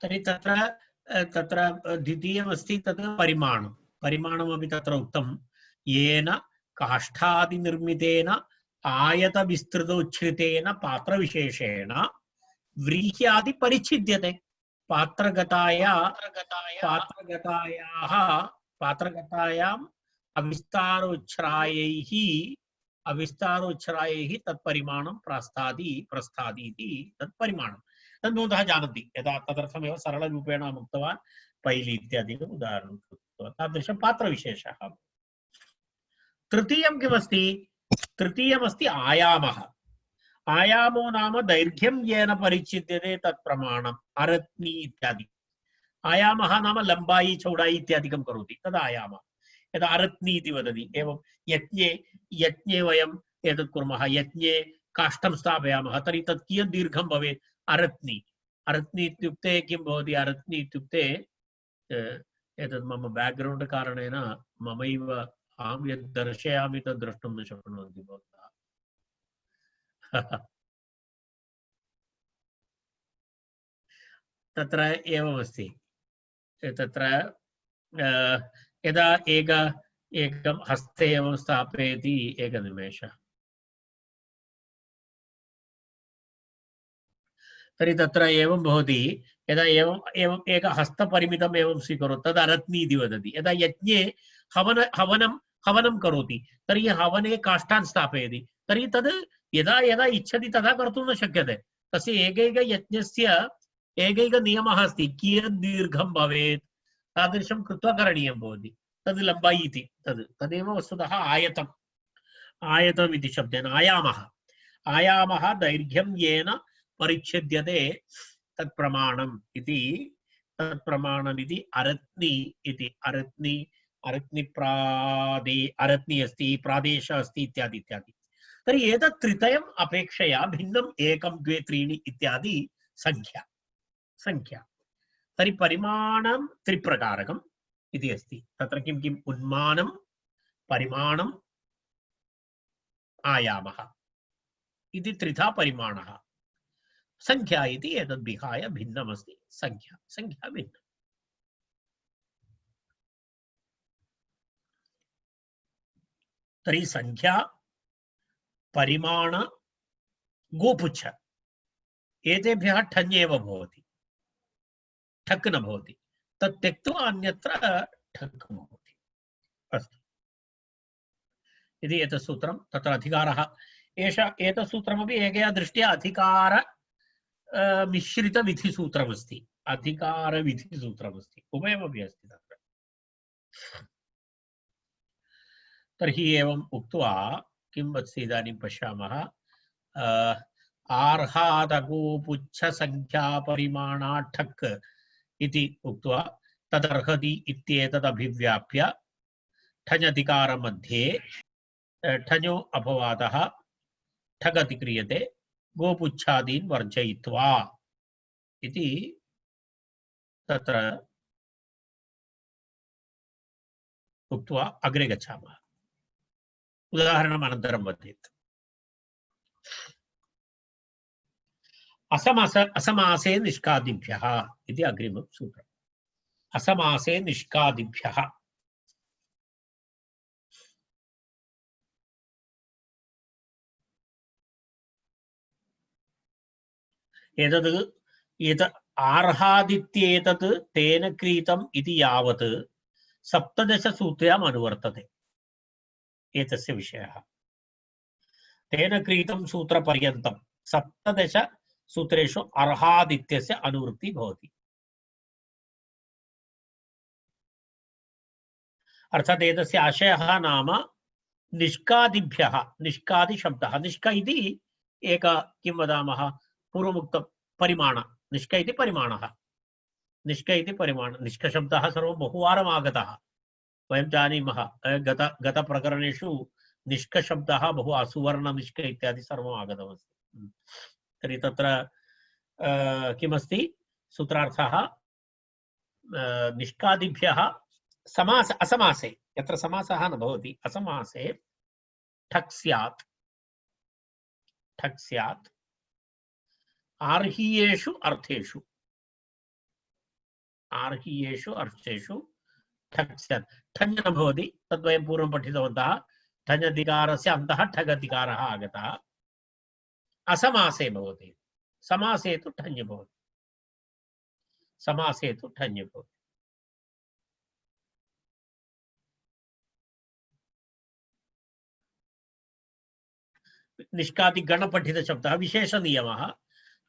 तर्हि तत्र तत्र द्वितीयमस्ति तत् परिमाणं परिमाणमपि तत्र उक्तं येन काष्ठादिनिर्मितेन आयतविस्तृतोच्छ्रितेन पात्रविशेषेण व्रीह्यादि परिच्छिद्यते पात्रगतायाः पात्रगतायाम् अविस्तारोच्छ्रायैः तत्परिमाणं प्रस्थादि इति तत्परिमाणं तद्भवन्तः जानन्ति यदा तदर्थमेव सरलरूपेण उक्तवान् पैलि इत्यादिकम् उदाहरणं कृत्वा तादृशं पात्रविशेषः। तृतीयं किमस्ति? तृतीयमस्ति आयामः। आयामो नाम दैर्घ्यं येन परिच्छिद्यते तत् प्रमाणम् अरत्नी इत्यादि। आयामः नाम लम्बाई चौडाई इत्यादिकं करोति तद् आयामः। यदा अरत्नी इति वदति एवं यज्ञे वयम् एतत् कुर्मः यज्ञे काष्ठं स्थापयामः तर्हि तत् कियत् दीर्घं भवेत्? अरत्नी इत्युक्ते किं भवति? अरत्नी इत्युक्ते एतत् मम बैकग्राउंड कारणेन ममैव अहं यद् दर्शयामि तद् द्रष्टुं न शक्नुवन्ति भवन्तः। तत्र एवमस्ति तत्र यदा एकं हस्ते एवं स्थापयति एकनिमेषः तर्हि तत्र एवं भवति यदा एवं एक हस्तपरिमितम् एवं स्वीकरोति तद् अरत्नी इति वदति। यदा यज्ञे हवनं करोति तर्हि हवने काष्ठान् स्थापयति तर्हि तद् यदा यदा इच्छति तदा कर्तुं न शक्यते। तस्य एकैकयज्ञस्य एकैकनियमः अस्ति कियत् दीर्घं भवेत् तादृशं कृत्वा करणीयं भवति। तद् लम्बाई इति तदेव वस्तुतः आयतम् इति शब्देन आयामः दैर्घ्यं येन परिच्छिद्यते तत्प्रमाणम् इति अरत्नी इति अरत्नी अस्ति प्रादेश अस्ति इत्यादि इत्यादि। तर्हि एतत् त्रितयम् अपेक्षया भिन्नम् 1 2 3 इत्यादि संख्या। तर्हि परिमाणं त्रिप्रकारकम् इति अस्ति। तत्र किं किम्? उन्मानं परिमाणम् आयामः इति त्रिधा परिमाणः। संख्या इति एतद् विहाय भिन्नमस्ति। संख्या भिन्ना। तर्हि संख्या परिमाण गोपुच्छ एतेभ्यः ठञ् एव भवति ठक् न भवति। तत् त्यक्त्वा अन्यत्र ठक् भवति। अस्तु इति एतत् सूत्रं। तत्र अधिकारः एतत् सूत्रमपि एकया दृष्ट्या अधिकार मिश्रितविधिसूत्रमस्ति। अधिकारविधिसूत्रमस्ति उभयमपि अस्ति तत्र। तर्हि एवम् उक्त्वा किम् अस्ति इदानीं पश्यामः। आर्हादगोपुच्छसङ्ख्यापरिमाणाठक् इति उक्त्वा तदर्हति इत्येतदभिव्याप्य ठञधिकारमध्ये ठञो अपवादः ठक् अतिक्रियते गोपुच्छादीन् वर्जयित्वा इति तत्र उक्त्वा अग्रे गच्छामः। उदाहरणम् अनन्तरं वदेत्। असमासे निष्कादिभ्यः इति अग्रिमं सूत्रम्। असमासे निष्कादिभ्यः एतत् आर्हादित्येतत् तेन क्रीतम् इति यावत् 17 सूत्र्याम् अनुवर्तते। एतस्य विषयः तेन क्रीतं सूत्रपर्यन्तं 17 सूत्रेषु अर्हादित्यस्य अनुवृत्ति भवति। अर्थात् एतस्य आशयः नाम निष्कादिभ्यः निष्कादिशब्दः निष्क इति एक किं वदामः पूर्वमुक्तं परिमाण निष्क इति परिमाणः निष्कशब्दः सर्वं बहुवारम् आगतः वयं जानीमः। गतप्रकरणेषु निष्कशब्दः बहु असुवर्ण निष्क इत्यादि सर्वम् आगतमस्ति। तर्हि तत्र किमस्ति सूत्रार्थः निष्कादिभ्यः असमासे यत्र समासः न भवति असमासे ठक् स्यात् आर्हीयेषु अर्थेषु आर्हीयेषु अर्थेषु ठक् स्यात्। ठञ् न भवति, तद्वयं पूर्वं पठितवन्तः। ठञ् अन्तः ठग् आगतः। असमासे भवति, समासे तु ठञ् भवति, समासे तु ठञ् भवति। निष्कादिगणपठितशब्दः विशेषनियमः,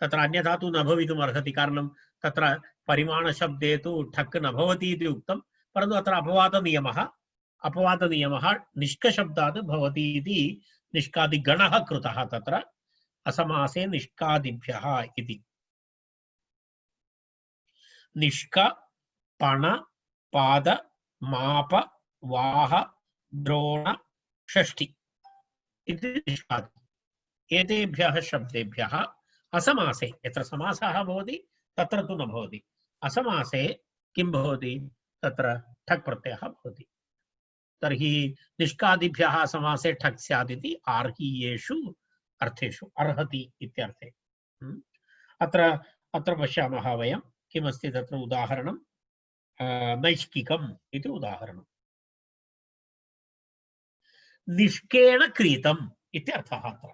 तत्र अन्यथा तु न भवितुम् अर्हति। कारणं तत्र परिमाणशब्दे तु ठक् न भवति इति उक्तं, परन्तु अत्र अपवादनियमः निष्कशब्दात् भवति इति निष्कादिगणः कृतः तत्र असमासे निष्कादिभ्यः इति। निष्क, पण, पाद, माप, वाह, द्रोण, षष्ठी इति निष्कादि। एतेभ्यः शब्देभ्यः असमासे, यत्र समासः भवति तत्र तु न भवति, असमासे किं भवति, तत्र ठक् प्रत्ययः भवति। तर्हि निष्कादिभ्यः समासे ठक् स्यात् इति आर्हीयेषु अर्थेषु अर्हति इत्यर्थे। अत्र पश्यामः वयं किमस्ति तत्र उदाहरणं, नैष्किकम् इति उदाहरणं। निष्केण क्रीतम् इति अर्थः। अत्र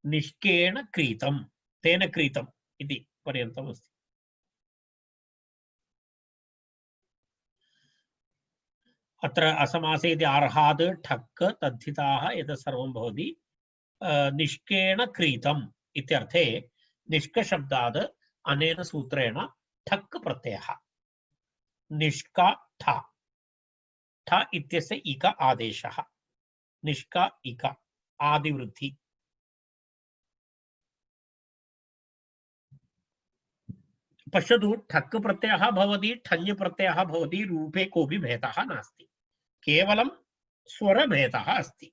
निष्केण क्रीतं, तेन क्रीतम् इति पर्यन्तम् अस्ति। अत्र असमासे इति अर्हात् ठक् तद्धिताः एतत् सर्वं भवति। निष्केण क्रीतम् इत्यर्थे निष्कशब्दात् अनेन सूत्रेण ठक् प्रत्ययः। निष्का ठ, ठ इत्यस्य इक आदेशः, निष्का इक आदिवृद्धि। पश्यतु, ठक् प्रत्ययः भवति, ठञ् प्रत्ययः भवति, रूपे कोऽपि भेदः नास्ति, केवलं स्वरभेदः अस्ति,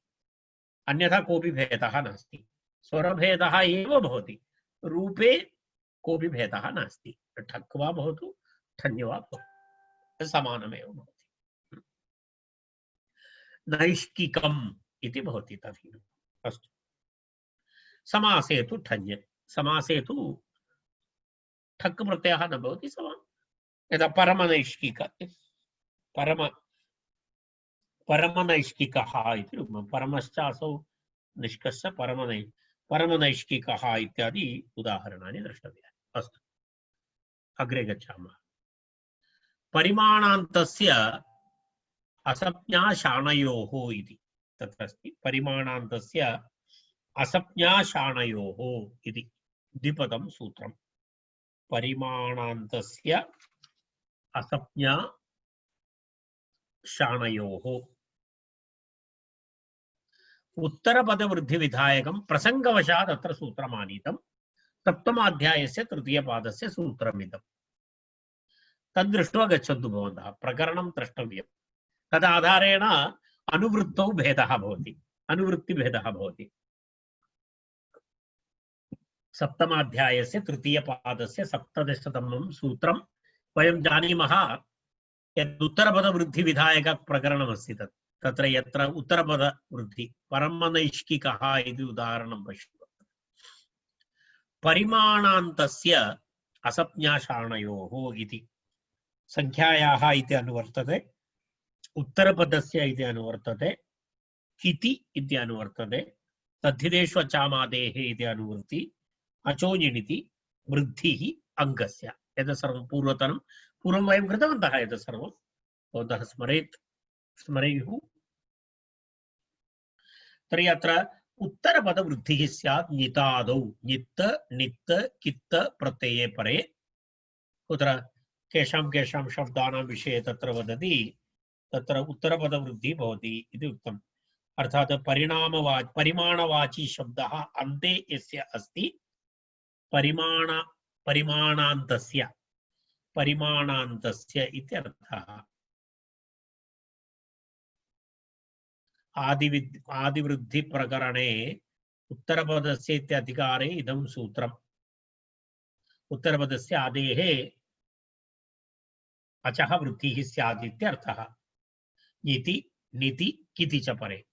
अन्यथा कोऽपि भेदः नास्ति। स्वरभेदः एव भवति, रूपे कोऽपि भेदः नास्ति। ठक् वा भवतु ठञ् वा भवतु समानमेव भवति। नैष्किकम् इति भवति तर्हि। अस्तु, समासे तु ठञ्, समासे तु ठक् प्रत्ययः न भवति। यदा परमनैष्किक, परमनैष्किकः इति रूपं, परमश्चासौ निष्कस्य परमनैष्किकः इत्यादि उदाहरणानि द्रष्टव्यानि। अस्तु, अग्रे गच्छामः। परिमाणान्तस्य असप्ज्ञाशाणयोः इति तत्र अस्ति। परिमाणान्तस्य असप्ज्ञाशाणयोः इति द्विपदं सूत्रम्। परिमाणान्तस्य असप्ज्ञाशाणयोः उत्तरपदवृद्धिविधायकं प्रसङ्गवशात् अत्र सूत्रमानीतं। सप्तमाध्यायस्य तृतीयपादस्य सूत्रमिदं। तद्दृष्ट्वा गच्छन्तु भवन्तः, प्रकरणं द्रष्टव्यं। तदाधारेण अनुवृत्तौ भेदः भवति, अनुवृत्तिभेदः भवति। सप्तमाध्यायस्य तृतीयपादस्य 17तमं सूत्रं वयं जानीमः। यत् उत्तरपदवृद्धिविधायकप्रकरणमस्ति तत्र यत्र उत्तरपदवृद्धि परमनैष्किकः इति उदाहरणं पश्यतु। परिमाणान्तस्य असप्ज्ञाशाणयोः इति संख्यायाः इति अनुवर्तते, उत्तरपदस्य इति अनुवर्तते, किति इति अनुवर्तते, तद्धितेषु अचामादेः इति अनुवृत्ति, अचोनिनिति, वृद्धिः अङ्गस्य। एतत् सर्वं पूर्वं वयं कृतवन्तः। एतत् सर्वं भवन्तः स्मरेयुः। तर्हि अत्र उत्तरपदवृद्धिः स्यात् नितादौ, नित्त नित्त कित्त प्रत्यये परे। कुत्र केषां शब्दानां विषये तत्र वदति, तत्र उत्तरपदवृद्धिः भवति इति उक्तम्। अर्थात् परिमाणवाची शब्दः अन्ते यस्य अस्ति, परिमाणान्तस्य इत्यर्थः। आदिवृद्धिप्रकरणे उत्तरपदस्य इत्यधिकारे इदं सूत्रम्। उत्तरपदस्य आदेः अचः वृद्धिः स्यात् इत्यर्थः। निति निति किति च परे।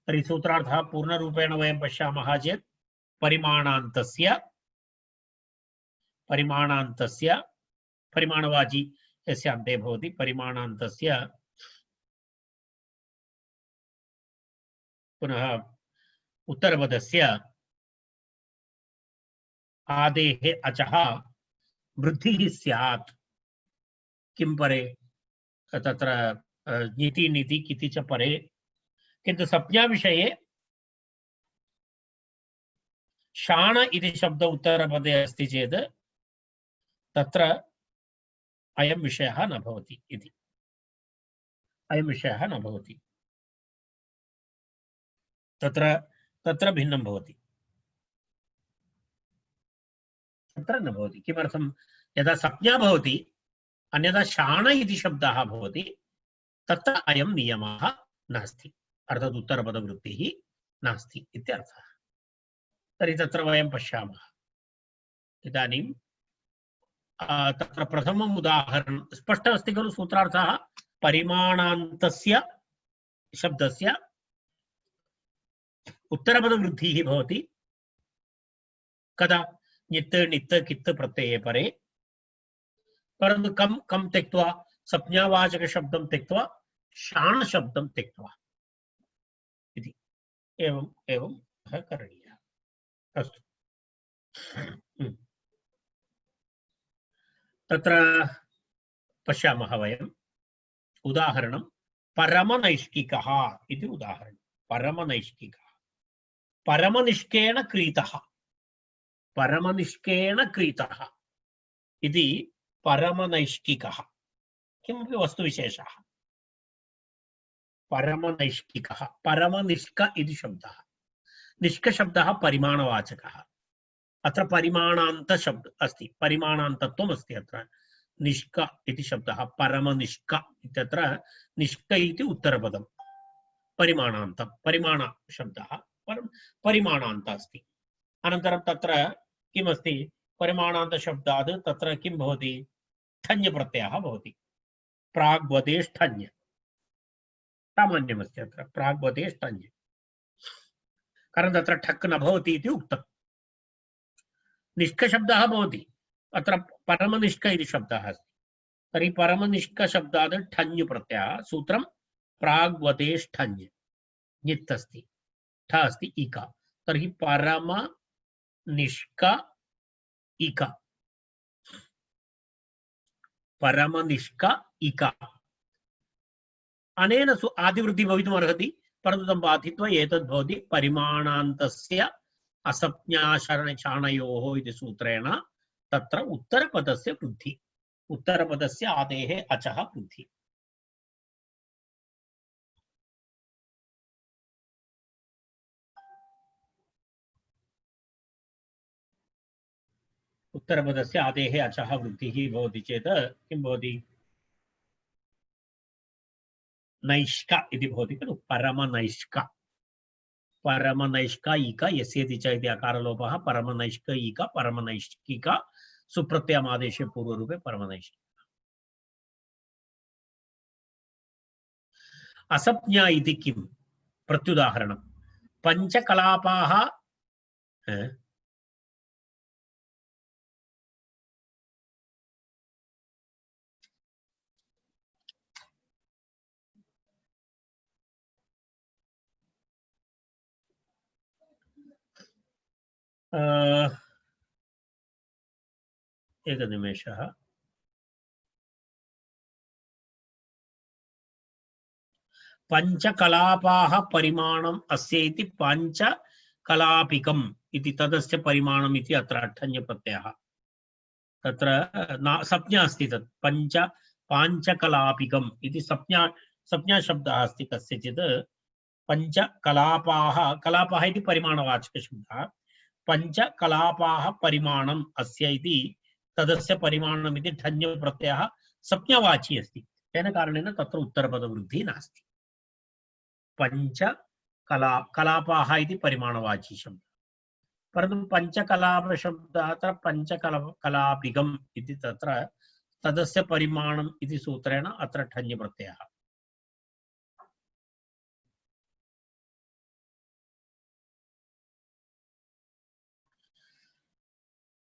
तर्हि सूत्रार्थः पूर्णरूपेण वयं पश्यामः चेत् परिमाणान्तस्य परिमाणवाची यस्य अन्ते भवति परिमाणान्तस्य पुनः उत्तरपदस्य आदेः अचः वृद्धिः स्यात् किं परे तत्र नीति नीति किति च परे किन्तु संज्ञा विषये शाण इति शब्द उत्तरपदे अस्ति चेत् तत्र अयं विषयः न भवति इति अयं विषयः न भवति तत्र तत्र भिन्नं भवति तत्र न भवति किमर्थं यदा संज्ञा भवति अन्यथा शाण इति शब्दः भवति तत्र अयं नियमः नास्ति अर्थात् उत्तरपदवृत्तिः नास्ति इत्यर्थः तर्हि तत्र वयं पश्यामः इदानीं तत्र प्रथमम् उदाहरणं स्पष्टम् अस्ति खलु सूत्रार्थः परिमाणान्तस्य शब्दस्य उत्तरपदवृद्धिः भवति कदा नित् नित् कित् प्रत्यये परे परन्तु कं कं त्यक्त्वा संज्ञावाचक शब्दं त्यक्त्वा शाण शब्दं त्यक्त्वा इति एवं एवं करणीयः अस्तु तत्र पश्यामः वयम् उदाहरणं परमनैष्किकः इति उदाहरणं परमनैष्किकः परमनिष्केण क्रीतः परमनिष्केण क्रीतः इति परमनैष्किकः किमपि वस्तुविशेषः परमनैष्किकः परमनिष्क इति शब्दः निष्क शब्दः परिमाणवाचकः अत्र परिमाणान्त शब्द अस्ति परिमाणान्तत्वम् अस्ति अत्र निष्क इति शब्दः परमनिष्क इत्यत्र निष्क इति उत्तरपदं परिमाणान्तं परिमाण शब्दः परिमाणान्त अस्ति अनन्तरं तत्र किमस्ति परिमाणान्त शब्दात् तत्र किं भवति ठञ् प्रत्ययः भवति प्राग्वदेश् ठञ् सामान्यमस्ति अत्र प्राग्वदेश् ठञ् कारणं तत्र ठक् न भवति इति उक्तम् निष्क शब्दः भवति अत्र परमनिष्क इति शब्दः अस्ति तर्हि परमनिष्क शब्दात् ठञ् प्रत्ययः सूत्रं प्राग्वदेश् ठञ् नित् अस्ति ठ अस्ति इका तर्हि परमनिष्क इका परमनिष्क इका अनेन आदिवृद्धिः भवितुम् अर्हति परन्तु तं बाधित्वा एतद् भवति परिमाणान्तस्य असंज्ञाशाणयोः इति सूत्रेण तत्र उत्तरपदस्य वृद्धि उत्तरपदस्य आदेः अचः वृद्धि उत्तरपदस्य आदेः अचः वृद्धिः भवति चेत् किं भवति नैष्क इति भवति खलु परमनैष्क परमनैष्क इक यस्येति च इति अकारलोपः परमनैष्क इक परमनैष्किक सुप्रत्ययमादेशे पूर्वरूपे परमनैष्किक असंज्ञा इति किं प्रत्युदाहरणं पञ्चकलापाः एकनिमेषः पञ्चकलापाः परिमाणम् अस्य इति पञ्चकलापिकम् इति तदस्य परिमाणम् इति अत्र ठञ् प्रत्ययः तत्र संज्ञा अस्ति तत् पाञ्चकलापिकम् इति संज्ञा शब्दः अस्ति कस्यचित् पञ्चकलापाः कलापः इति परिमाणवाचकशब्दः पञ्चकलापाः परिमाणम् अस्य इति तदस्य परिमाणम् इति ठञ् प्रत्ययः संज्ञावाची अस्ति तेन कारणेन तत्र उत्तरपदवृद्धिः नास्ति कलापाः इति परिमाणवाची शब्दः परन्तु पञ्चकलापशब्दः अत्र पञ्चकलापिकम् इति तत्र तदस्य परिमाणम् इति सूत्रेण अत्र ठञ् प्रत्ययः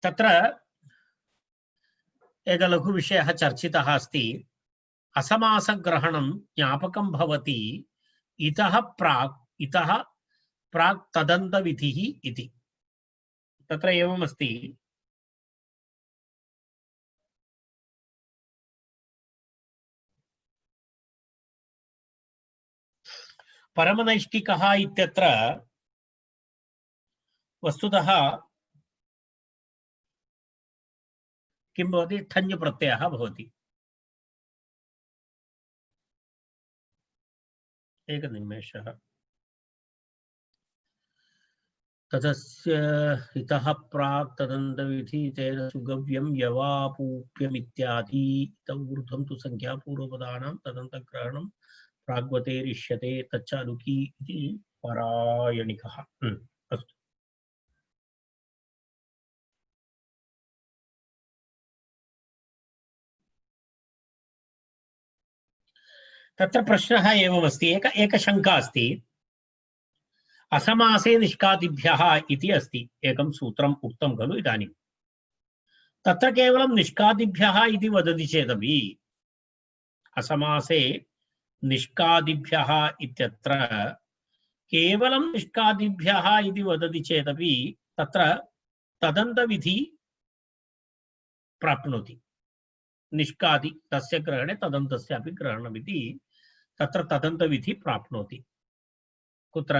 तत्र एकः लघुविषयः चर्चितः अस्ति। असमासग्रहणं ज्ञापकं भवति इतः प्राक् तदन्तविधिः इति। तत्र एवमस्ति, परमनैष्ठिकः इत्यत्र वस्तुतः किं भवति, ठञ् प्रत्ययः भवति। एकनिमेषः। तदस्य इतः प्राक् तदन्तविधि तेन सुगव्यं यवापूप्यमित्यादि ऊर्ध्वं तु संख्यापूर्वपदानां तदन्तग्रहणं प्राग्वतेरिष्यते तच्च अनुकी इति परायणिकः। अस्तु। तत्र प्रश्नः एवमस्ति, एक शङ्का अस्ति। असमासे निष्कादिभ्यः इति अस्ति एकं सूत्रम् उक्तं खलु इदानीं। तत्र केवलं निष्कादिभ्यः इति वदति चेदपि, असमासे निष्कादिभ्यः इत्यत्र केवलं निष्कादिभ्यः इति वदति चेदपि तत्र तदन्तविधि प्राप्नोति। निष्कादि तस्य ग्रहणे तदन्तस्य अपि ग्रहणमिति तत्र तदन्तविधि प्राप्नोति। कुत्र?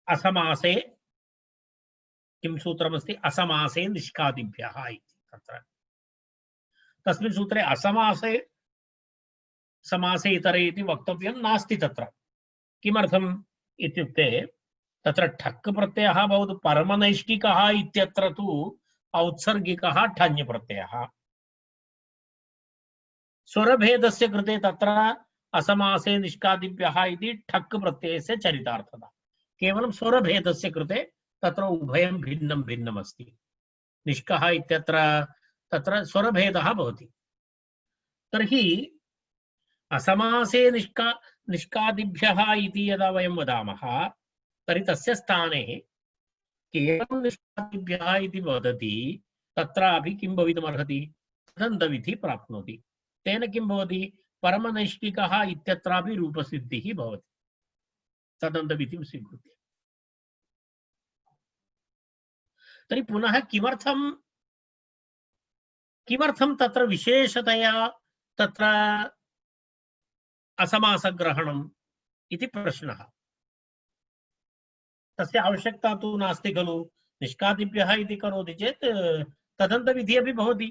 असमासे किं सूत्रमस्ति? असमासे निष्कादिभ्यः इति। तत्र तस्मिन् सूत्रे असमासे समासे इतरे इति वक्तव्यं नास्ति। तत्र किमर्थम् इत्युक्ते तत्र ठक् प्रत्ययः भवतु। परमनैष्ठिकः इत्यत्र तु औत्सर्गिकः ठञ् प्रत्ययः। स्वरभेदस्य कृते तत्र असमासे निष्कादिभ्यः इति ठक् प्रत्ययस्य चरितार्थता। केवलं स्वरभेदस्य कृते तत्र उभयं भिन्नं भिन्नम् अस्ति। निष्कः इत्यत्र तत्र स्वरभेदः भवति। तर्हि असमासे निष्कादिभ्यः इति यदा वयं वदामः तर्हि तस्य स्थाने केवलं निष्कादिभ्यः इति वदति। तत्रापि किं भवितुमर्हति? तदन्तविधि प्राप्नोति। तेन किं भवति? परमनैष्ठिकः इत्यत्रापि रूपसिद्धिः भवति तदन्तविधिं स्वीकृत्य। तर्हि पुनः किमर्थं तत्र विशेषतया तत्र असमासग्रहणम् इति प्रश्नः। तस्य आवश्यकता तु नास्ति खलु। निष्कादिभ्यः इति करोति चेत् तदन्तविधिः अपि भवति।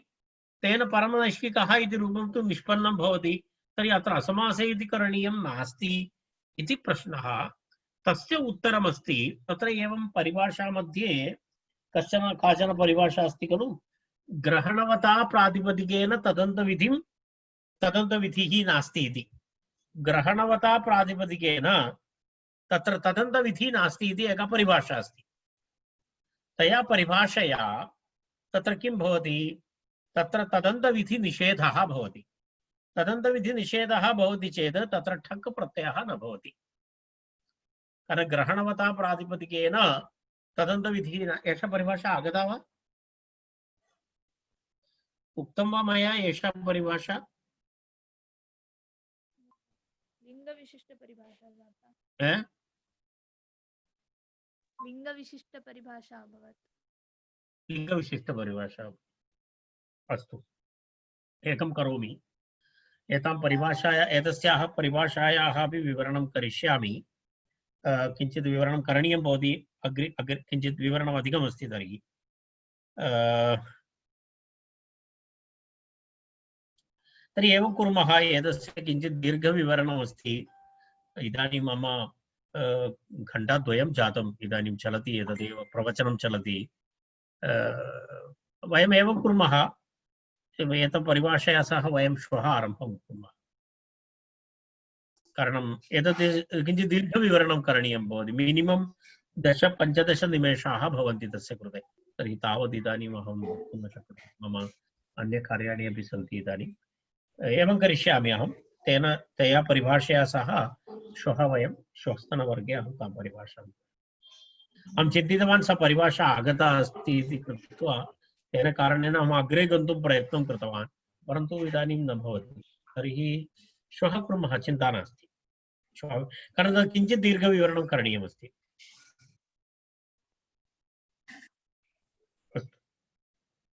तेन परमनैष्ठिकः इति रूपं तु निष्पन्नं भवति। तर्हि अत्र असमासे इति करणीयं नास्ति इति प्रश्नः। तस्य उत्तरमस्ति तत्र एवं परिभाषा मध्ये काचन परिभाषा अस्ति खलु। ग्रहणवता प्रातिपदिकेन तदन्तविधिः नास्ति इति। ग्रहणवता प्रातिपदिकेन तत्र तदन्तविधिः नास्ति इति एका परिभाषा अस्ति। तया परिभाषया तत्र किं भवति? तत्र तदन्तविधिनिषेधः भवति। तदन्तविधिनिषेधः भवति चेत् तत्र ठक् प्रत्ययः न भवति। कारण ग्रहणवता प्रातिपदिकेन तदन्तविधिः न। एषा परिभाषा आगता वा? उक्तं वा मया एषा परिभाषा? लिङ्गविशिष्टपरिभाषा जाता। लिङ्गविशिष्टपरिभाषा अभवत्। लिङ्गविशिष्टपरिभाषा। अस्तु, एकं करोमि। एतां परिभाषाया एतस्याः परिभाषायाः अपि विवरणं करिष्यामि। किञ्चित् विवरणं करणीयं भवति। अग्रे किञ्चित् विवरणम् अधिकमस्ति। तर्हि एवं कुर्मः। एतस्य किञ्चित् दीर्घविवरणमस्ति। इदानीं मम घण्टाद्वयं जातम्। इदानीं चलति, एतदेव प्रवचनं चलति। वयम् एवं कुर्मः। एतं परिभाषया सह वयं श्वः आरम्भं कुर्मः। कारणम् एतत् किञ्चित् दीर्घविवरणं करणीयं भवति। मिनिमम् 10-15 निमेषाः भवन्ति तस्य कृते। तर्हि तावत् इदानीम् अहं वक्तुं न शक्नोमि। मम अन्यकार्याणि अपि सन्ति। इदानीम् एवं करिष्यामि अहं। तया परिभाषया सह श्वः वयं श्वस्तनवर्गे अहं तां परिभाषाम् अहं चिन्तितवान्। सा परिभाषा आगता अस्ति इति कृत्वा तेन कारणेन अहम् अग्रे गन्तुं प्रयत्नं कृतवान्, परन्तु इदानीं न भवति। तर्हि श्वः कुर्मः, चिन्ता नास्ति। श्वः, कारण किञ्चित् दीर्घविवरणं करणीयमस्ति।